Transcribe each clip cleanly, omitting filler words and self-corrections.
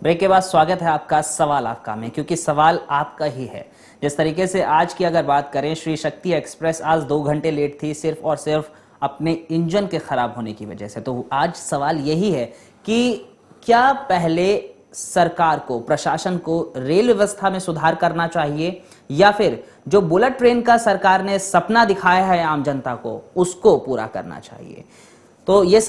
Break के बाद स्वागत है आपका सवाल आपका में, क्योंकि सवाल आपका ही है। जिस तरीके से आज की अगर बात करें, श्री शक्ति एक्सप्रेस आज 2 घंटे लेट थी सिर्फ और सिर्फ अपने इंजन के खराब होने की वजह से। तो आज सवाल यही है कि क्या पहले सरकार को, प्रशासन को रेल व्यवस्था में सुधार करना चाहिए या फिर जो बुलेट ट्रेन का सरकार ने सपना दिखाया है आम जनता को उसको पूरा करना चाहिए। तो ये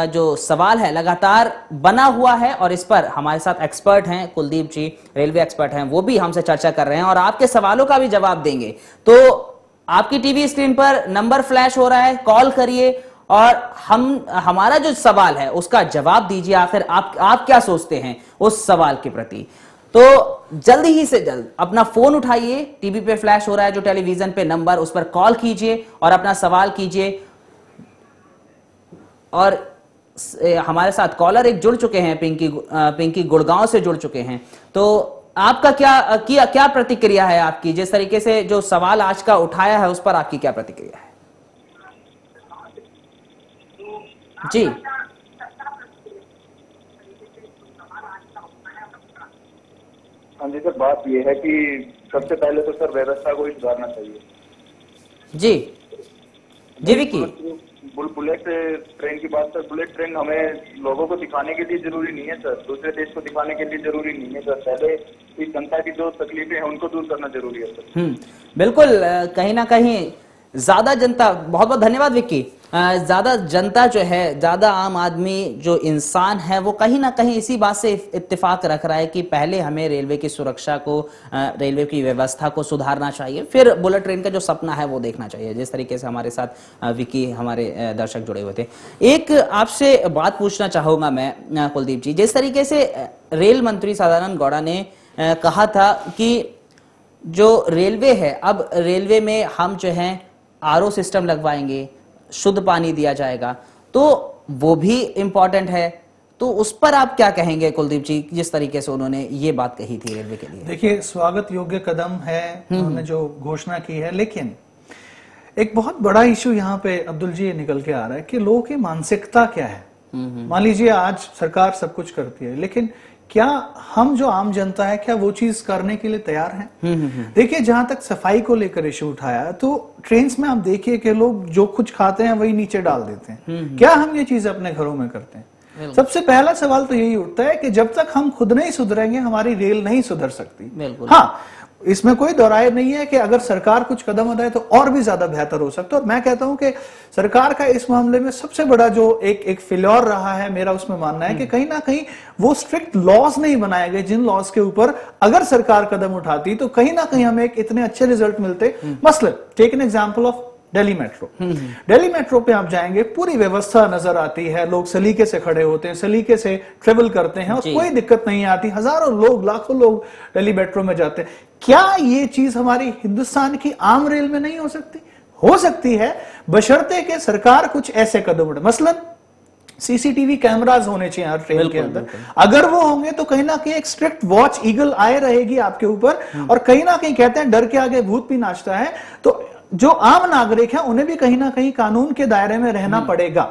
जो सवाल है लगातार बना हुआ है और इस पर हमारे साथ एक्सपर्ट हैं, कुलदीप जी रेलवे एक्सपर्ट हैं, वो भी हमसे चर्चा कर रहे हैं और आपके सवालों का भी जवाब देंगे। तो आपकी टीवी स्क्रीन पर नंबर फ्लैश हो रहा है, कॉल करिए और हमारा जो सवाल है उसका जवाब दीजिए। आखिर आप क्या सोचते हैं उस सवाल के प्रति। तो जल्द ही से जल्द अपना फोन उठाइए, टीवी पे फ्लैश हो रहा है जो टेलीविजन पे नंबर, उस पर कॉल कीजिए और अपना सवाल कीजिए। और हमारे साथ कॉलर एक जुड़ चुके हैं, पिंकी गुड़गांव से जुड़ चुके हैं। तो आपका क्या प्रतिक्रिया है आपकी, जिस तरीके से जो सवाल आज का उठाया है उस पर आपकी क्या प्रतिक्रिया है? जी हाँ जी सर, बात ये है कि सबसे पहले तो सर व्यवस्था को ही सुधारना चाहिए। जी जी विकी, बुलेट ट्रेन की बात सर, बुलेट ट्रेन हमें लोगों को दिखाने के लिए जरूरी नहीं है सर, दूसरे देश को दिखाने के लिए जरूरी नहीं है सर। पहले इस जनता की जो तकलीफें हैं उनको दूर करना जरूरी है सर। बिल्कुल, कहीं ना कहीं ज्यादा जनता, बहुत बहुत धन्यवाद विक्की, ज्यादा जनता जो है, ज्यादा आम आदमी जो इंसान है वो कहीं ना कहीं इसी बात से इत्तेफाक रख रहा है कि पहले हमें रेलवे की सुरक्षा को, रेलवे की व्यवस्था को सुधारना चाहिए, फिर बुलेट ट्रेन का जो सपना है वो देखना चाहिए। जिस तरीके से हमारे साथ विक्की, हमारे दर्शक जुड़े हुए थे। एक आपसे बात पूछना चाहूंगा मैं कुलदीप जी, जिस तरीके से रेल मंत्री सदानंद गौड़ा ने कहा था कि जो रेलवे है, अब रेलवे में हम जो है आरओ सिस्टम लगवाएंगे, शुद्ध पानी दिया जाएगा, तो वो भी इंपॉर्टेंट है। तो उस पर आप क्या कहेंगे कुलदीप जी, जिस तरीके से उन्होंने ये बात कही थी रेलवे के लिए? देखिए, स्वागत योग्य कदम है उन्होंने जो घोषणा की है, लेकिन एक बहुत बड़ा इशू यहाँ पे अब्दुल जी निकल के आ रहा है कि लोगों की मानसिकता क्या है। मान लीजिए आज सरकार सब कुछ करती है, लेकिन क्या हम जो आम जनता है क्या वो चीज करने के लिए तैयार हैं? देखिए, जहां तक सफाई को लेकर इशू उठाया, तो ट्रेन्स में आप देखिए कि लोग जो कुछ खाते हैं वही नीचे डाल देते हैं। क्या हम ये चीज अपने घरों में करते हैं? सबसे पहला सवाल तो यही उठता है कि जब तक हम खुद नहीं सुधरेंगे हमारी रेल नहीं सुधर सकती। हाँ, इसमें कोई दोराय नहीं है कि अगर सरकार कुछ कदम उठाए तो और भी ज्यादा बेहतर हो सकता है। और मैं कहता हूं कि सरकार का इस मामले में सबसे बड़ा जो एक फेल्योर रहा है, मेरा उसमें मानना है कि कहीं ना कहीं वो स्ट्रिक्ट लॉज नहीं बनाए गए, जिन लॉज के ऊपर अगर सरकार कदम उठाती तो कहीं ना कहीं हमें एक इतने अच्छे रिजल्ट मिलते। मसलन take an example of Delhi metro. Delhi metro पे आप जाएंगे, पूरी व्यवस्था नजर आती है, लोग सलीके से खड़े होते हैं, सलीके से ट्रेवल करते हैं और कोई दिक्कत नहीं आती। हजारों लोग, लाखों लोग दिल्ली मेट्रो में जाते हैं। क्या ये चीज हमारी हिंदुस्तान की आम रेल में नहीं हो सकती? हो सकती है, बशर्ते कि सरकार कुछ ऐसे कदम उठाए। मसलन सीसीटीवी कैमरास होने चाहिए हर ट्रेन के अंदर। अगर वो होंगे तो कहीं ना कहीं एक स्ट्रिक्ट वॉच, ईगल आए रहेगी आपके ऊपर। और कहीं ना कहीं कहते हैं डर के आगे भूत भी नाचता है, तो जो आम नागरिक हैं उन्हें भी कहीं ना कहीं कानून के दायरे में रहना पड़ेगा।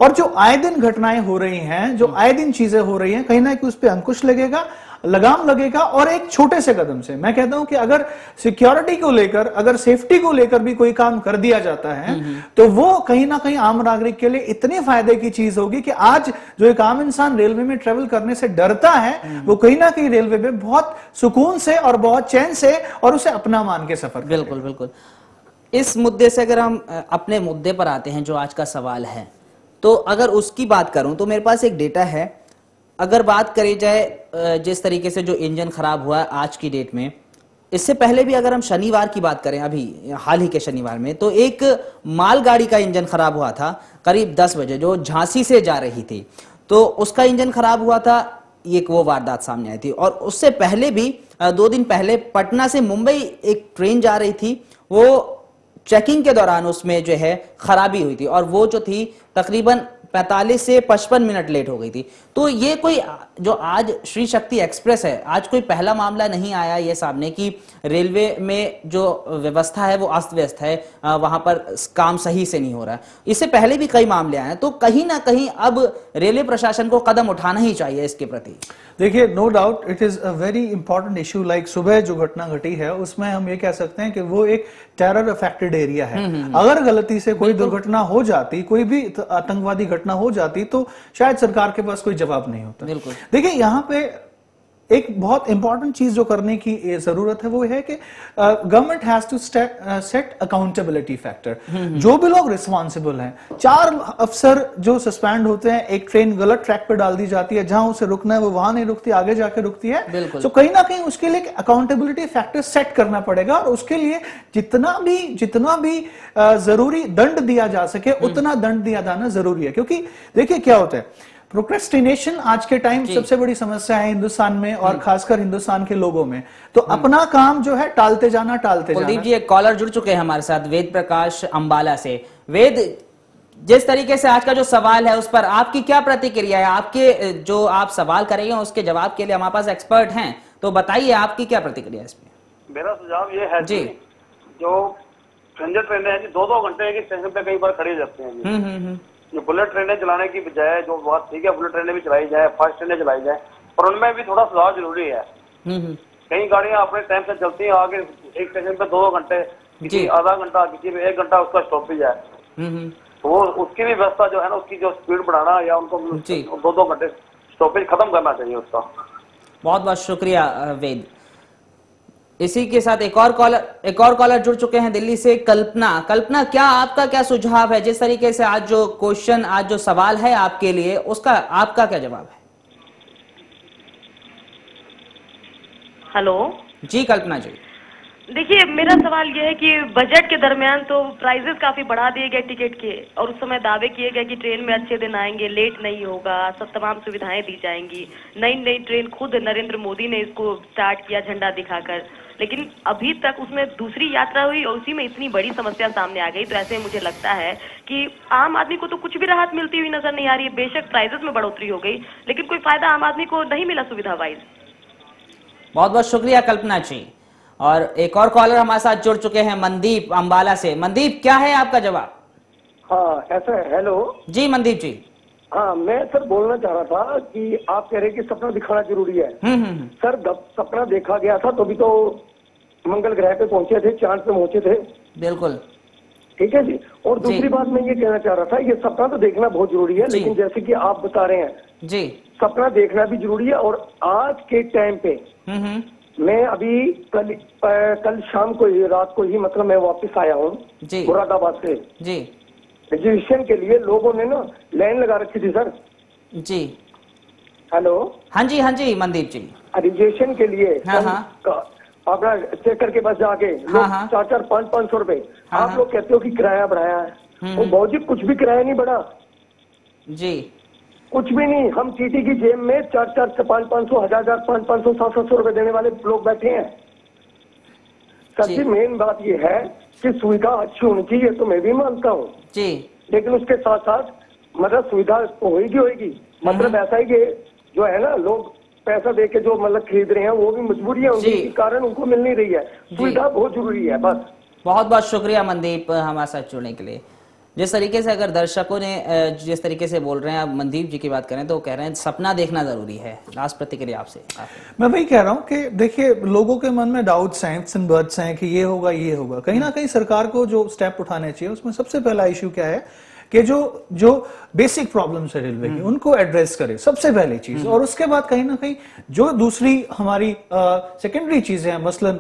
और जो आए दिन घटनाएं हो रही हैं, जो आए दिन चीजें हो रही हैं, कहीं ना कहीं उस पर अंकुश लगेगा, लगाम लगेगा। और एक छोटे से कदम से मैं कहता हूं कि अगर सिक्योरिटी को लेकर, अगर सेफ्टी को लेकर भी कोई काम कर दिया जाता है तो वो कहीं ना कहीं आम नागरिक के लिए इतने फायदे की चीज होगी कि आज जो एक आम इंसान रेलवे में ट्रेवल करने से डरता है, वो कहीं ना कहीं रेलवे में बहुत सुकून से और बहुत चैन से और उसे अपना मान के सफर। बिल्कुल बिल्कुल। इस मुद्दे से अगर हम अपने मुद्दे पर आते हैं जो आज का सवाल है, तो अगर उसकी बात करूं तो मेरे पास एक डेटा है। अगर बात करी जाए जिस तरीके से जो इंजन खराब हुआ है आज की डेट में, इससे पहले भी अगर हम शनिवार की बात करें, अभी हाल ही के शनिवार में, तो एक मालगाड़ी का इंजन खराब हुआ था करीब 10 बजे, जो झांसी से जा रही थी, तो उसका इंजन खराब हुआ था। एक वो वारदात सामने आई थी। और उससे पहले भी 2 दिन पहले पटना से मुंबई एक ट्रेन जा रही थी, वो चेकिंग के दौरान उसमें जो है खराबी हुई थी और वो जो थी तकरीबन 45 से 55 मिनट लेट हो गई थी। तो ये कोई जो आज श्री शक्ति एक्सप्रेस है, आज कोई पहला मामला नहीं आया ये सामने कि रेलवे में जो व्यवस्था है वो अस्त व्यस्त है, वहां पर काम सही से नहीं हो रहा है। इससे पहले भी कई मामले आए हैं, तो कहीं ना कहीं अब रेलवे प्रशासन को कदम उठाना ही चाहिए इसके प्रति। देखिए, no doubt it is a very important issue. Like सुबह जो घटना घटी है उसमें हम ये कह सकते हैं कि वो एक टेरर अफेक्टेड एरिया है। अगर गलती से कोई दुर्घटना हो जाती, कोई भी आतंकवादी घटना हो जाती, तो शायद सरकार के पास कोई जवाब नहीं होता। बिल्कुल। देखिए, यहाँ पे एक बहुत इंपॉर्टेंट चीज जो करने की जरूरत है वो है कि government has to set accountability factor. जो भी लोग रिस्पॉन्सिबल हैं, 4 अफसर जो सस्पेंड होते हैं, एक ट्रेन गलत ट्रैक पर डाल दी जाती है, जहां उसे रुकना है वो वहां नहीं रुकती, आगे जाके रुकती है। तो कहीं ना कहीं उसके लिए अकाउंटेबिलिटी फैक्टर सेट करना पड़ेगा, और उसके लिए जितना भी जरूरी दंड दिया जा सके उतना दंड दिया जाना जरूरी है। क्योंकि देखिए क्या होता है, प्रोक्रेस्टिनेशन आज के टाइम सबसे बड़ी समस्या है हिंदुस्तान में, और खासकर हिंदुस्तान के लोगों में। तो अपना काम जो है टालते जाना। कुलदीप जी, एक कॉलर जुड़ चुके हैं हमारे साथ, वेद प्रकाश अंबाला से। वेद, जिस तरीके से आज का जो सवाल है उस पर आपकी क्या प्रतिक्रिया है? आपके जो आप सवाल करेंगे उसके जवाब के लिए हमारे पास एक्सपर्ट हैं, तो बताइए आपकी क्या प्रतिक्रिया है इसमें? मेरा सुझाव ये है जी, जो पैसेंजर ट्रेनें हैं 2-2 घंटे एक स्टेशन पे कई बार खड़ी रहती हैं। ये बुलेट ट्रेनें चलाने की बजाय, जो बात ठीक है, बुलेट ट्रेनें भी चलाई जाए, फास्ट ट्रेनें चलाई जाए, पर उनमें भी थोड़ा सुधार जरूरी है। कई गाड़ियां अपने टाइम से चलती हैं, आगे एक स्टेशन पे 2 घंटे, किसी आधा घंटा, किसी में 1 घंटा उसका स्टॉपेज है, तो वो उसकी भी व्यवस्था जो है ना, उसकी जो स्पीड बढ़ाना या उनको 2-2 घंटे स्टॉपेज खत्म करना चाहिए उसका। बहुत बहुत शुक्रिया वेद। इसी के साथ एक और कॉलर जुड़ चुके हैं दिल्ली से, कल्पना, क्या आपका क्या सुझाव है? जिस तरीके से आज जो सवाल है आपके लिए, उसका आपका क्या जवाब है? हेलो जी कल्पना जी। देखिए, मेरा सवाल यह है कि बजट के दरमियान तो प्राइजेस काफी बढ़ा दिए गए टिकट के, और उस समय दावे किए गए कि ट्रेन में अच्छे दिन आएंगे, लेट नहीं होगा, सब तमाम सुविधाएं दी जाएंगी। नई ट्रेन, खुद नरेंद्र मोदी ने इसको स्टार्ट किया झंडा दिखाकर, लेकिन अभी तक उसमें दूसरी यात्रा हुई और उसी में इतनी बड़ी समस्या सामने आ गई। तो ऐसे मुझे लगता है कि आम आदमी को तो कुछ भी राहत मिलती हुई नजर नहीं आ रही है। बेशक प्राइजेस में बढ़ोतरी हो गई, लेकिन कोई फायदा आम आदमी को नहीं मिला सुविधा वाइज। बहुत बहुत शुक्रिया कल्पना जी। और एक और कॉलर हमारे साथ जुड़ चुके हैं, मनदीप अंबाला से। मनदीप, क्या है आपका जवाब? हाँ, ऐसा है। हेलो जी मनदीप जी। हाँ, मैं सर बोलना चाह रहा था कि आप कह रहे हैं कि सपना दिखाना जरूरी है। सर, सपना देखा गया था तो भी तो मंगल ग्रह पे पहुंचे थे, चांद पे पहुंचे थे। बिल्कुल ठीक है जी। और दूसरी बात मैं ये कहना चाह रहा था, ये सपना तो देखना बहुत जरूरी है, लेकिन जैसे कि आप बता रहे हैं जी, सपना देखना भी जरूरी है। और आज के टाइम पे मैं अभी कल शाम को ही, रात को ही, मतलब मैं वापस आया हूँ मुरादाबाद से जी। रजिस्ट्रेशन के लिए लोगों ने ना लाइन लगा रखी थी सर जी। हेलो, हाँ जी मनदीप जी। रजिस्ट्रेशन के लिए अपना चेक करके बस जाके लोग 400, 500 रुपए। आप लोग कहते हो कि किराया बढ़ाया है, वो बहुत जी कुछ भी किराया नहीं बढ़ा जी, कुछ भी नहीं। हम टीटी की जेब में 400, 500, 1000, 500, 700 रुपए देने वाले लोग बैठे हैं। सबसे मेन बात ये है कि सुविधा अच्छी होनी चाहिए, तो मैं भी मानता हूँ जी, लेकिन उसके साथ साथ मतलब सुविधा होगी। मतलब ऐसा ही कि जो है ना, लोग पैसा दे के जो मतलब खरीद रहे हैं, वो भी मजबूरी है उनकी, कारण उनको मिल नहीं रही है। सुविधा बहुत जरूरी है बस। बहुत बहुत शुक्रिया मनदीप हमारे साथ जुड़ने के लिए। जिस तरीके से अगर दर्शकों ने जिस तरीके से बोल रहे हैं, आप मनदीप जी की बात करें तो कह रहे हैं सपना देखना जरूरी है। लास्ट प्रतिक्रिया आपसे। मैं वही कह रहा हूं कि देखिए, लोगों के मन में डाउट्स हैं, इफ्स एंड बट्स हैं कि ये होगा। कहीं ना कहीं सरकार को जो स्टेप उठाने चाहिए, उसमें सबसे पहला इश्यू क्या है कि जो बेसिक प्रॉब्लम्स है रेलवे की, उनको एड्रेस करे, सबसे पहली चीज। और उसके बाद कहीं ना कहीं जो दूसरी हमारी सेकेंडरी चीजें हैं, मसलन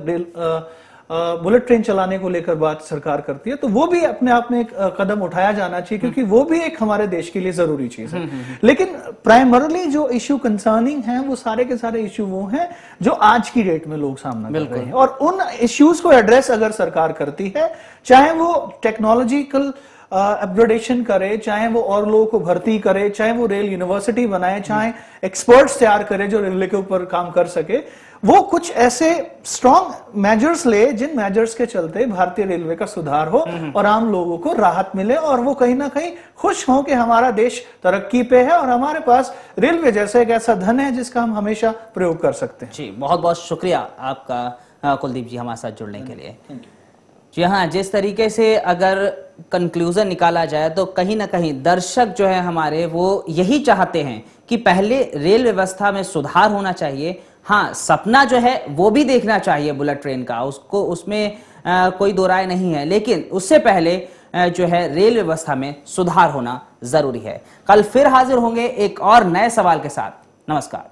बुलेट ट्रेन चलाने को लेकर बात सरकार करती है, तो वो भी अपने आप में एक कदम उठाया जाना चाहिए, क्योंकि वो भी एक हमारे देश के लिए जरूरी चीज है। लेकिन प्राइमरली जो इश्यू कंसर्निंग है, वो सारे के सारे इश्यू वो हैं जो आज की डेट में लोग सामना कर रहे हैं। और उन इश्यूज को एड्रेस अगर सरकार करती है, चाहे वो टेक्नोलॉजिकल अपग्रेडेशन करे, चाहे वो और लोगों को भर्ती करे, चाहे वो रेल यूनिवर्सिटी बनाए, चाहे एक्सपर्ट्स तैयार करे जो रेलवे के ऊपर काम कर सके, वो कुछ ऐसे स्ट्रॉन्ग मेजर्स ले जिन मेजर्स के चलते भारतीय रेलवे का सुधार हो और आम लोगों को राहत मिले और वो कहीं ना कहीं खुश हो कि हमारा देश तरक्की पे है और हमारे पास रेलवे जैसा एक ऐसा धन है जिसका हम हमेशा प्रयोग कर सकते हैं। जी, बहुत बहुत शुक्रिया आपका कुलदीप जी हमारे साथ जुड़ने के लिए। जी हाँ, जिस तरीके से अगर कंक्लूजन निकाला जाए तो कहीं ना कहीं दर्शक जो है हमारे वो यही चाहते हैं कि पहले रेल व्यवस्था में सुधार होना चाहिए। हाँ, सपना जो है वो भी देखना चाहिए बुलेट ट्रेन का, उसको उसमें कोई दो राय नहीं है, लेकिन उससे पहले जो है रेल व्यवस्था में सुधार होना जरूरी है। कल फिर हाजिर होंगे एक और नए सवाल के साथ। नमस्कार।